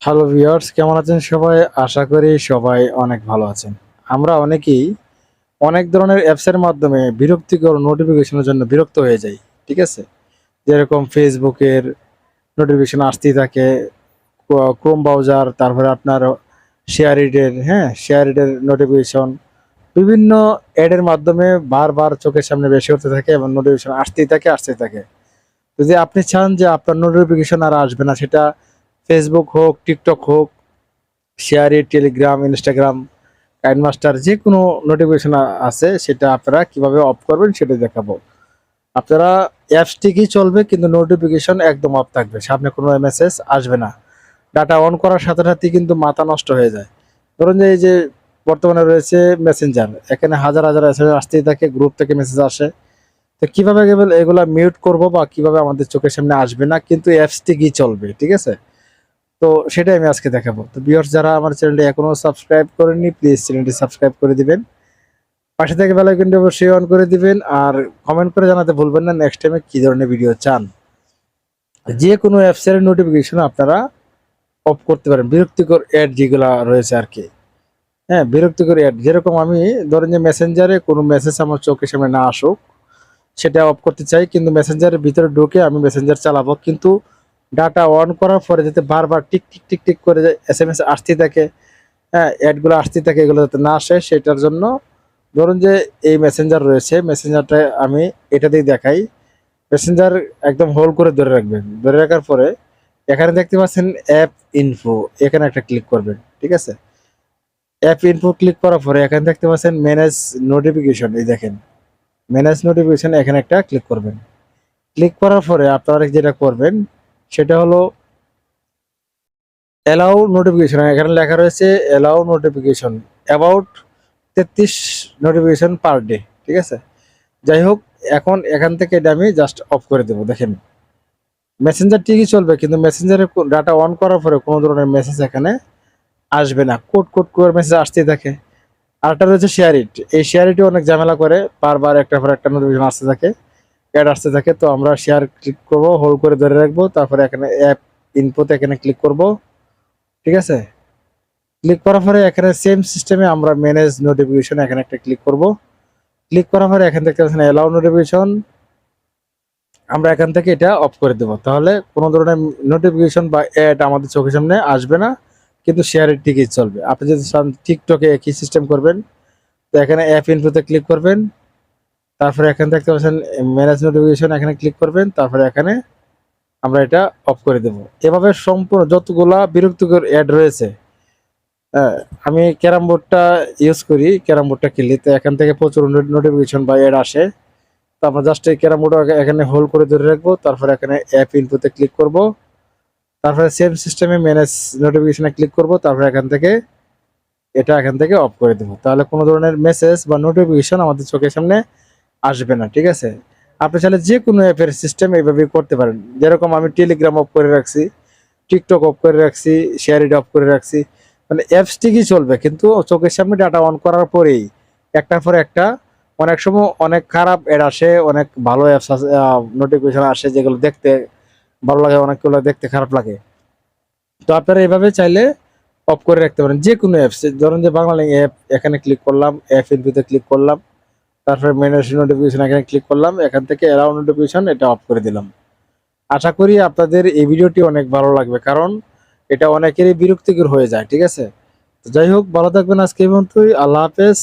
Hello viewers, কেমন আছেন সবাই? আশা করি সবাই অনেক ভালো আছেন। আমরা অনেকেই অনেক ধরনের অ্যাপসের মাধ্যমে বিরক্তিকর নোটিফিকেশনের জন্য বিরক্ত হয়ে যাই। ঠিক আছে? যেরকম ফেসবুকের নোটিফিকেশন আসতেই থাকে, ক্রোম ব্রাউজার, তারপরে আপনার শেয়ার ইটের নোটিফিকেশন, বিভিন্ন অ্যাডের মাধ্যমে বারবার চোখের সামনে বেশি হতে থাকে এবং নোটিফিকেশন আসতেই থাকে। যদি আপনি চান যে আপনার নোটিফিকেশন আর আসবে না, সেটা ফেসবুক হোক, টিকটক হোক, শেয়ারে টেলিগ্রাম, ইনস্টাগ্রাম, কাইনমাস্টার যে কোনো নোটিফিকেশন আছে, সেটা আপনারা কিভাবে অফ করবেন সেটা দেখাবো। আপনারা অ্যাপস ঠিকই চলবে কিন্তু নোটিফিকেশন একদম অফ থাকবে, সামনে কোনো মেসেজ আসবে না। ডাটা অন করার সাথে সাথে কিন্তু মাথা নষ্ট হয়ে যায়। ধরুন যে এই যে বর্তমানে রয়েছে মেসেঞ্জার, এখানে হাজার হাজার মেসেজ আসতেই থাকে, গ্রুপ থেকে মেসেজ আসে। তো কিভাবে এগুলা মিউট করব বা কিভাবে আমাদের চোখের সামনে আসবে না কিন্তু অ্যাপস ঠিকই চলবে, ঠিক আছে? তো সেটাই আমি আজকে দেখাবো। তো ভিউয়ার্স, যারা আমার চ্যানেলটি এখনো সাবস্ক্রাইব করেননি, প্লিজ চ্যানেলটি সাবস্ক্রাইব করে দিবেন। পাশে থেকে বেল আইকনটি অবশ্যই অন করে দিবেন আর কমেন্ট করে জানাতে ভুলবেন না নেক্সট টাইমে কি ধরনের ভিডিও চান। যে কোনো অ্যাপসের নোটিফিকেশন আপনারা অফ করতে পারেন, বিরক্তিকর অ্যাড যেগুলা রয়েছে আর কি। হ্যাঁ, বিরক্তিকর অ্যাড, যেরকম আমি ধরেন যে মেসেঞ্জারে কোনো মেসেজ আমার চোখের সামনে না আসুক, সেটা অফ করতে চাই, কিন্তু মেসেঞ্জারের ভিতরে ঢুকে আমি মেসেঞ্জার চালাবো, কিন্তু ডাটা অন করার পরে যাতে বারবার টিক টিক টিক টিক করে এসএমএস আসতেই থাকে, হ্যাঁ, অ্যাডগুলো আসতেই থাকে, এগুলো যাতে না আসে সেটার জন্য ধরুন যে এই মেসেঞ্জার রয়েছে, মেসেঞ্জারটা আমি এটা দিয়ে দেখাই। মেসেঞ্জার একদম হোল্ড করে ধরে রাখবেন, ধরে রাখার পরে এখানে দেখতে পাচ্ছেন অ্যাপ ইনফো, এখানে একটা ক্লিক করবেন, ঠিক আছে? অ্যাপ ইনফো ক্লিক করার পরে এখানে দেখতে পাচ্ছেন ম্যানেজ নোটিফিকেশন, এই দেখেন ম্যানেজ নোটিফিকেশন, এখানে একটা ক্লিক করবেন। ক্লিক করার পরে আপনারা যেটা করবেন সেটা হলো অ্যালাউ নোটিফিকেশন, এখানে লেখা রয়েছে allow notification about 33 notification per day, ঠিক আছে? যাই হোক, এখন এখান থেকে এটা আমি জাস্ট অফ করে দেবো। দেখেন মেসেঞ্জার ঠিকই চলবে কিন্তু মেসেঞ্জারে ডাটা অন করার পরে কোনো ধরনের মেসেজ এখানে আসবে না, কোড কোড করে মেসেজ আসতেই থাকে। আরেকটা রয়েছে শেয়ার ইট, এই শেয়ার ইটে অনেক ঝামেলা করে, বারবার একটার পর একটা নোটিফিকেশন আসতে থাকে, অ্যাড আসতে থাকে। তো আমরা শেয়ার ক্লিক করবো, হোল্ড করে ধরে রাখবো, তারপরে এখানে অ্যাপ ইনফোতে এখানে ক্লিক করব, ঠিক আছে? ক্লিক করার পরে এখানে সেম সিস্টেমে আমরা ম্যানেজ নোটিফিকেশন, এখানে একটা ক্লিক করব। ক্লিক করার পরে এখান থেকে অ্যালাউ নোটিফিকেশন, আমরা এখান থেকে এটা অফ করে দেবো। তাহলে কোনো ধরনের নোটিফিকেশন বা অ্যাড আমাদের চোখের সামনে আসবে না, কিন্তু শেয়ারের ঠিকই চলবে। আপনি যদি চান টিকটকে একই সিস্টেম করবেন, তো এখানে অ্যাপ ইনফোতে ক্লিক করবেন, তারপরে এখানে দেখতে পাচ্ছেন ম্যানেজ নোটিফিকেশন, এখানে ক্লিক করবেন, তারপরে এখানে আমরা এটা অফ করে দেব। এভাবে সম্পূর্ণ যতগুলা বিরক্তিকর অ্যাড রয়েছে, হ্যাঁ, আমি ক্যারাম বোর্ডটা ইউজ করি, ক্যারাম বোর্ডটা খেলি, তো এখান থেকে প্রচুর নোটিফিকেশন বা অ্যাড আসে। তো আমরা জাস্ট এই ক্যারাম বোর্ড এখানে হোল্ড করে ধরে রাখবো, তারপরে এখানে অ্যাপ ইনফোতে ক্লিক করব, তারপরে সেম সিস্টেমে ম্যানেজ নোটিফিকেশনে ক্লিক করব, তারপরে এখান থেকে অফ করে দেবো। তাহলে কোনো ধরনের মেসেজ বা নোটিফিকেশন আমাদের চোখের সামনে আসবে না, ঠিক আছে? আপনি চাইলে যে কোনো অ্যাপের সিস্টেম এইভাবে করতে পারেন। যেরকম আমি টেলিগ্রাম অফ করে রাখছি, টিকটক অফ করে রাখছি, শেয়ার ইট অফ করে রাখছি, মানে অ্যাপস ঠিকই চলবে কিন্তু চোখের সামনে ডাটা অন করার পরেই একটার পর একটা অনেক সময় অনেক খারাপ অ্যাড আসে, অনেক ভালো অ্যাপস আসে, নোটিফিকেশন আসে যেগুলো দেখতে ভালো লাগে, অনেকগুলো দেখতে খারাপ লাগে। তো আপনারা এভাবে চাইলে অফ করে রাখতে পারেন যে কোনো অ্যাপস। ধরুন যে বাংলা অ্যাপ, এখানে ক্লিক করলাম, অ্যাপ ইনফোতে ক্লিক করলাম, তারপরে ম্যানেজ নোটিফিকেশন এখানে ক্লিক করলাম, এখান থেকে অ্যালাউ নোটিফিকেশন এটা অফ করে দিলাম। আশা করি আপনাদের এই ভিডিওটি অনেক ভালো লাগবে, কারণ এটা অনেকেরই বিরক্তিকর হয়ে যায়, ঠিক আছে? তো যাই হোক, ভালো থাকবেন, আজকে এই পর্যন্তই। আল্লাহ হাফেজ।